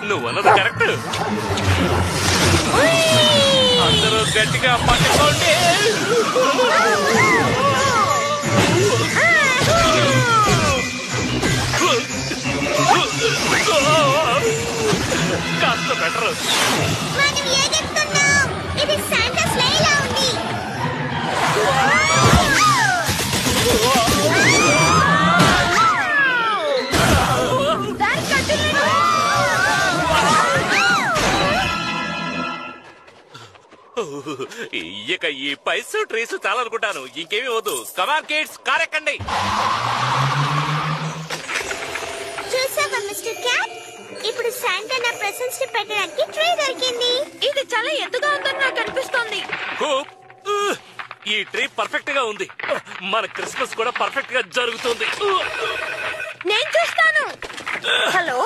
నువ్వు అన్నది కరెక్ట్. అందరూ గట్టిగా పట్టుకోండి. కాస్త బెటర్. మనం ఎగురుతున్నాం. ఇది శాంటా స్లైడ్లా ఉంది. ఇక ఈ పైసు ట్రీస్ చాలనుకుంటాను. ఇంకేమీ వద్దు. కమాన్ కిడ్స్, కార్ ఎక్కండి. చూసావా మిస్టర్ క్యాట్? ఇప్పుడు శాంటా నా ప్రెసెంట్స్ ని పెట్టడానికి ట్రీ దొరికింది. ఇది చాలా ఎత్తుగా ఉందని నాకు అనిపిస్తోంది. ఈ ట్రీ పర్ఫెక్ట్ గా ఉంది. మన క్రిస్మస్ కూడా పర్ఫెక్ట్ గా జరుగుతుంది. నేను చూస్తాను. హలో